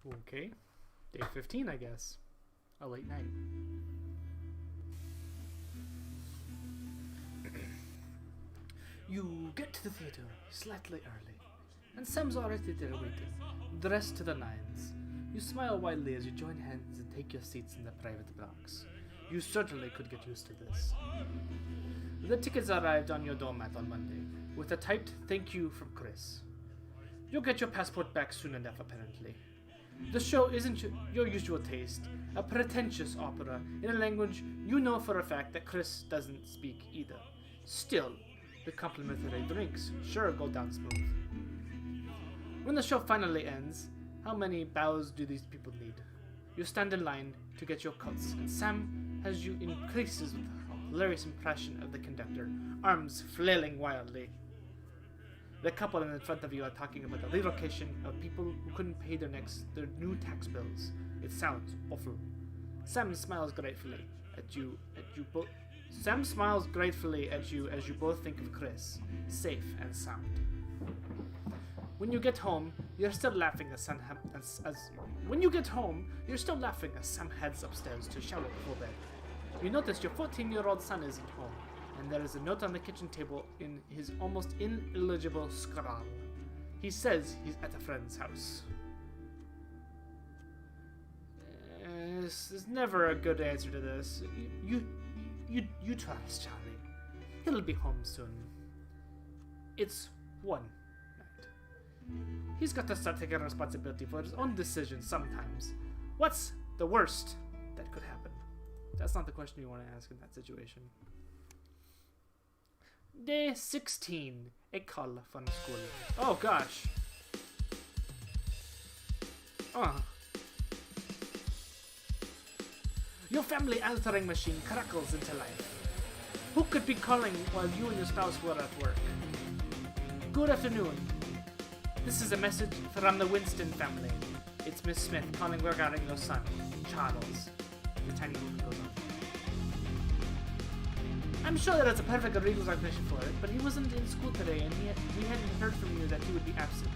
Okay. Day 15, I guess. A late night. You get to the theater slightly early, and Sam's already there waiting, dressed to the nines. You smile widely as you join hands and take your seats in the private box. You certainly could get used to this. The tickets arrived on your doormat on Monday, with a typed thank you from Chris. You'll get your passport back soon enough, apparently. The show isn't your usual taste, a pretentious opera in a language you know for a fact that Chris doesn't speak either. Still, the complimentary drinks sure go down smooth. When the show finally ends, how many bows do these people need? You stand in line to get your cuts, and Sam has you in creases with a hilarious impression of the conductor, arms flailing wildly. The couple in front of you are talking about the relocation of people who couldn't pay their new tax bills. It sounds awful. Sam smiles gratefully at you both. Sam smiles gratefully at you as you both think of Chris, safe and sound. When you get home, you're still laughing as Sam heads upstairs to shower before bed. You notice your 14-year-old son isn't home, and there is a note on the kitchen table in his almost illegible scrawl. He says he's at a friend's house. There's never a good answer to this. You trust Charlie. He'll be home soon. It's one night. He's got to start taking responsibility for his own decisions sometimes. What's the worst that could happen? That's not the question you want to ask in that situation. Day 16. A call from school. Oh gosh. Your family altering machine crackles into life. Who could be calling while you and your spouse were at work? Good afternoon. This is a message from the Winston family. It's Miss Smith calling regarding your son, Charles. The tiny movie goes on. I'm sure that it's a perfect legal recognition for it, but he wasn't in school today and we hadn't heard from you that he would be absent.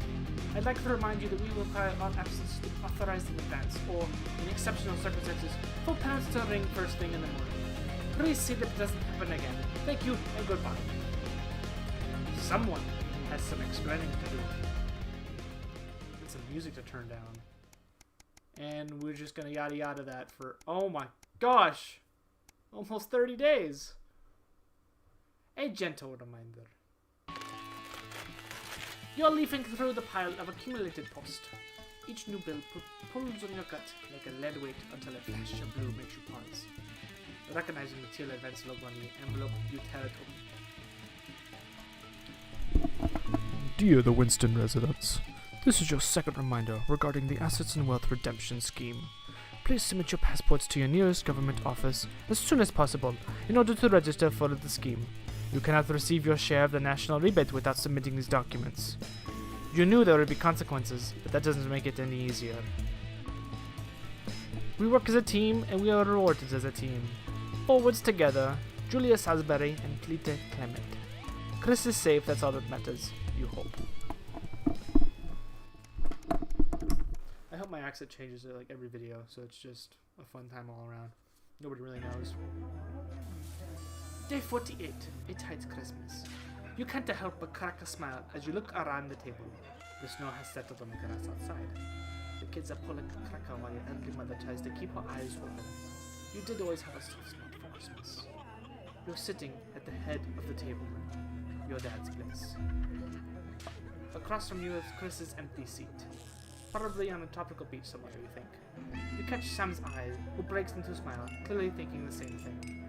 I'd like to remind you that we require all absence to be authorized in advance, or, in exceptional circumstances, for parents to ring first thing in the morning. Please see that it doesn't happen again. Thank you, and goodbye. Someone has some explaining to do. And some music to turn down. And we're just gonna yada yada that for, oh my gosh, almost 30 days. A gentle reminder. You're leafing through the pile of accumulated post. Each new bill pulls on your gut like a lead weight until a flash of blue makes you pause. Recognizing the teal events logo on the envelope, you tear it open. Dear the Winston residents, this is your second reminder regarding the Assets and Wealth Redemption Scheme. Please submit your passports to your nearest government office as soon as possible in order to register for the scheme. You cannot receive your share of the national rebate without submitting these documents. You knew there would be consequences, but that doesn't make it any easier. We work as a team, and we are rewarded as a team. Forwards together, Julia Salisbury and Clite Clement. Chris is safe, that's all that matters. You hope. I hope my accent changes like every video, so it's just a fun time all around. Nobody really knows. Day 48, a tight Christmas. You can't help but crack a smile as you look around the table. The snow has settled on the grass outside. The kids are pulling a cracker while your elderly mother tries to keep her eyes open. You did always have a soft spot for Christmas. You're sitting at the head of the table, your dad's place. Across from you is Chris's empty seat. Probably on a tropical beach somewhere, you think. You catch Sam's eye, who breaks into a smile, clearly thinking the same thing.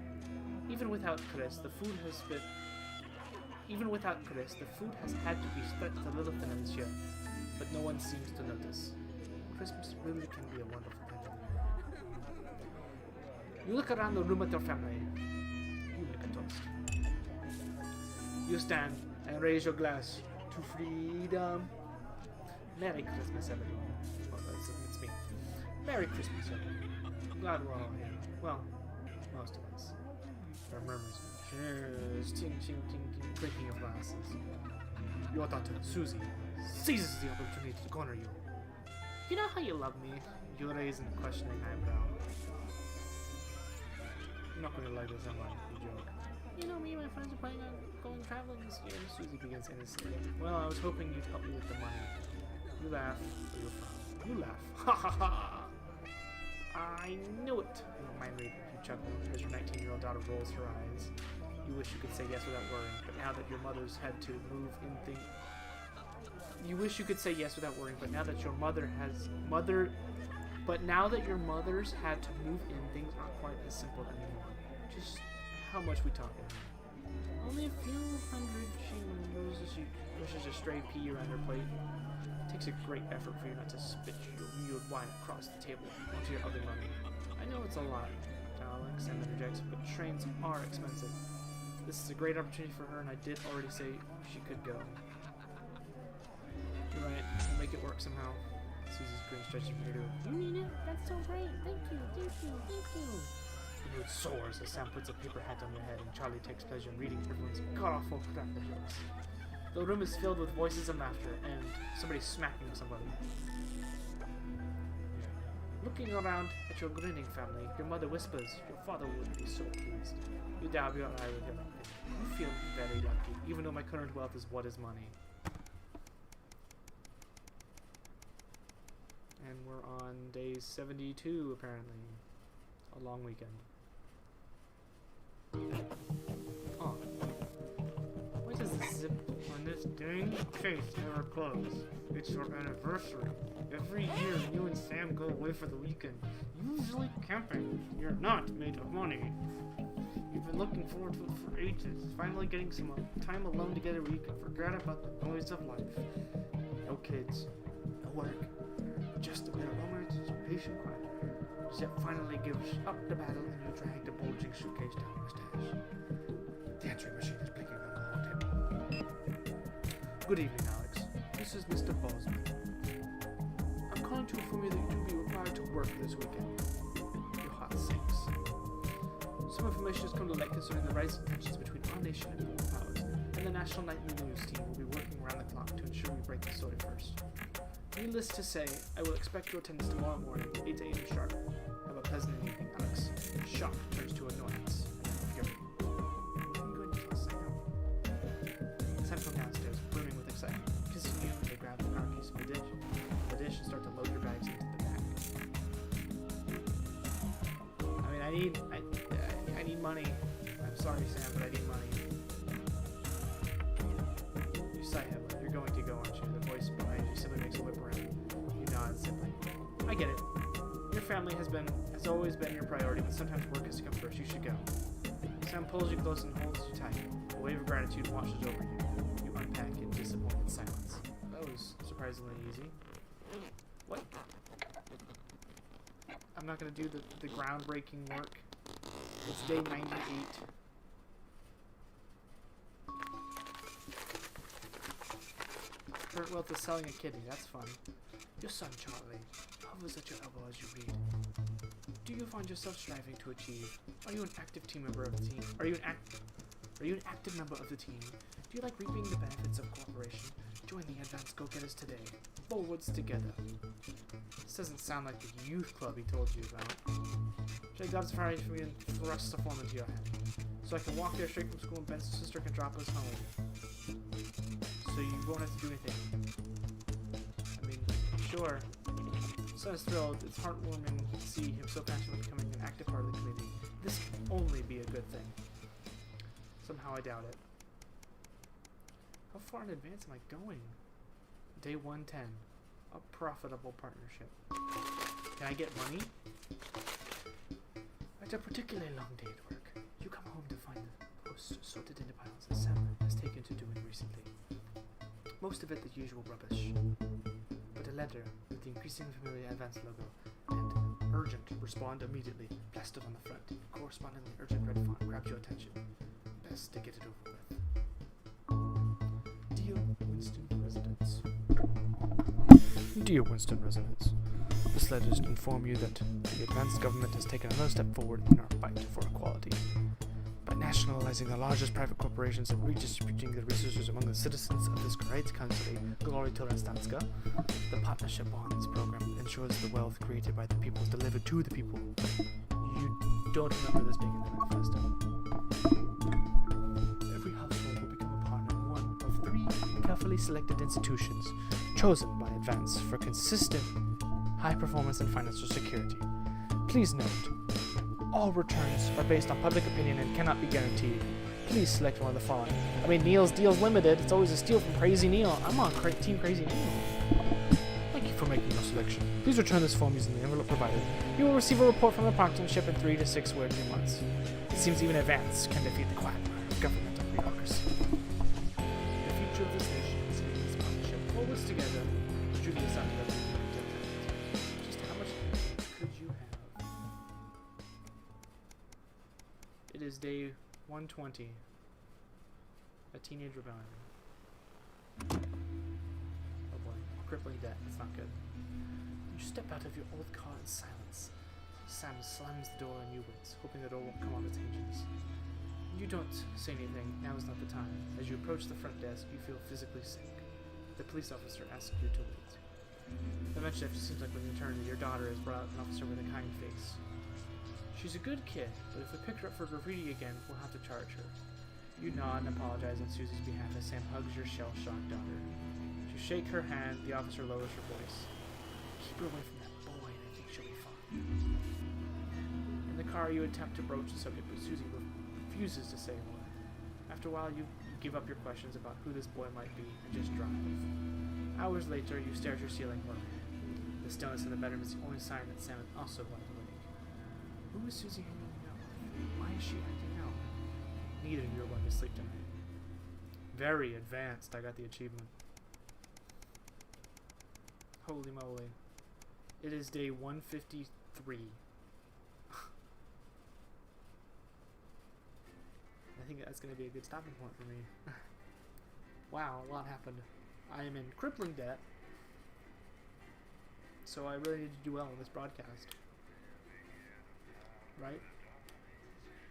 Even without Chris, the food has had to be spread a little thinner this year, but no one seems to notice. Christmas really can be a wonderful time of year. You look around the room at your family. You make a toast. You stand and raise your glass to freedom. Merry Christmas, everyone. Well, it's me. Merry Christmas, everyone. I'm glad we're all here. Well, most of us. There are murmurs. Cheers. Ting, ting, ting, ting. Breaking of glasses. Your daughter, Susie, seizes the opportunity to corner you. You know how you love me? You raise a questioning eyebrow. I'm not gonna like this, am I? You joke. You know, me and my friends are planning on going traveling this year. Susie begins innocently. Well, I was hoping you'd help me with the money. You laugh. You laugh. Ha ha ha! I knew it! You don't mind reading. You chuckle as your 19-year-old daughter rolls her eyes. You wish you could say yes without worrying, but now that your mother's had to move in things... You wish you could say yes without worrying, but now that your mother's had to move in, things aren't quite as simple anymore. Just how much we talking? Only a few hundred. She pushes a stray pea around her plate. It takes a great effort for you not to spit your weird wine across the table onto your other money. I know it's a lot, darling, Sam interjects, but trains are expensive. This is a great opportunity for her, and I did already say she could go. You're right, we'll make it work somehow. Susie's grin stretches from ear to ear. You mean it? That's so great. Thank you. The mood soars as Sam puts a paper hat on your head, and Charlie takes pleasure in reading everyone's god-awful cracker jokes. The room is filled with voices and laughter, and somebody smacking somebody. Looking around at your grinning family, your mother whispers, your father would be so pleased. You dab your eye with your knife. You feel very lucky, even though my current wealth is what is money. And we're on day 72, apparently. A long weekend. Oh. Why does the zip on this dang case never close? It's your anniversary. Every year, you and Sam go away for the weekend. Usually camping. You're not made of money. You've been looking forward to it for ages. Finally getting some time alone together where you can forget about the noise of life. No kids. No work. Just a bit of romance and some patient quiet. Zep finally gives up the battle and you drag the bulging suitcase down your stash. The answering machine is blinking on the hall table. Good evening, Alex. This is Mr. Bosman. I'm calling to inform you that you'll be required to work this weekend. Your heart sinks. Some information has come to light concerning the rising tensions between our nation and foreign powers, and the National Nightly News team will be working around the clock to ensure we break the story first. Needless to say, I will expect your attendance tomorrow morning at 8 a.m. sharp. Have a pleasant evening, Alex. Shock turns to annoyance and fury. I'm going to tell Sam. Sam comes downstairs, brimming with excitement. Kissing you, they grab the car keys from the dish and start to load your bags into the back. I mean, I need money. I'm sorry, Sam, but I need money. You sigh heavily. You're going to go, aren't you? The voice behind you simply makes a whip around. You nod simply. I get it. Your family has always been your priority, but sometimes work has to come first. You should go. Sam pulls you close and holds you tight. A wave of gratitude washes over you. You unpack in disappointed silence. That was surprisingly easy. What? I'm not going to do the groundbreaking work. It's day 98. Current wealth is selling a kitty. That's fun. Your son, Charlie, hovers at your elbow as you read. Do you find yourself striving to achieve? Are you an active team member of the team? Are you an active member of the team? Do you like reaping the benefits of cooperation? Join the advanced go-getters today. Forwards together. This doesn't sound like the youth club he told you about. Should I God's fire for me and thrust a form into your hand? So I can walk there straight from school and Ben's sister can drop us home. So you won't have to do anything. I mean, sure. Son is thrilled. It's heartwarming to see him so passionately becoming an active part of the community. This can only be a good thing. Somehow I doubt it. How far in advance am I going? Day 110. A profitable partnership. Can I get money? After a particularly long day at work, you come home to find the post sorted into piles as Sam has taken to doing recently. Most of it the usual rubbish. But a letter with the increasingly familiar Advanced logo and urgent, respond immediately, plastered on the front. Correspondingly urgent red font grabs your attention. Best to get it over with. Dear Winston Residence. Dear Winston residents, this letter is to inform you that the advanced government has taken another step forward in our fight for equality. By now nationalizing the largest private corporations and redistributing the resources among the citizens of this great country, Glory to Rastanska. The Partnership Bonds program ensures the wealth created by the people is delivered to the people. You don't remember this being in the manifesto. Every household will become a partner in one of 3 carefully selected institutions chosen by advance for consistent high performance and financial security. Please note, all returns are based on public opinion and cannot be guaranteed. Please select one of the following. I mean, Neil's Deals Limited. It's always a steal from Crazy Neil. I'm on Team Crazy Neil. Thank you for making your selection. Please return this form using the envelope provided. You will receive a report from the partnership in 3 to 6 working months. It seems even advance can defeat the quagmire of government and bureaucracy. The future of this nation is in this partnership. Always together. Julius Under. Just how much could you have? It is day 120. A teenage rebellion. Oh boy. Crippling debt. It's not good. You step out of your old car in silence. Sam slams the door and you wait, hoping the door won't come on its hinges. You don't say anything. Now is not the time. As you approach the front desk, you feel physically sick. The police officer asks you to wait. Eventually, it seems like when you turn, your daughter is brought out an officer with a kind face. She's a good kid, but if we pick her up for graffiti again, we'll have to charge her. You nod and apologize on Susie's behalf as Sam hugs your shell-shocked daughter. As you shake her hand, the officer lowers her voice. Keep her away from that boy, and I think she'll be fine. In the car, you attempt to broach the subject, but Susie refuses to say more. After a while, you give up your questions about who this boy might be and just drive. Hours later, you stare at your ceiling worried. The stillness in the bedroom is the only sign that Sam is also wide awake. Who is Susie hanging out with? Why is she acting out? Neither of you are going to sleep tonight. Very advanced. I got the achievement. Holy moly. It is day 153. I think that's going to be a good stopping point for me. Wow, a lot happened. I am in crippling debt. So I really need to do well in this broadcast. Right?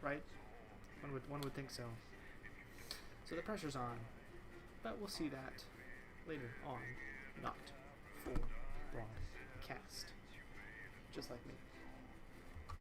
Right? One would think so. So the pressure's on. But we'll see that later on. Not for broadcast. Just like me.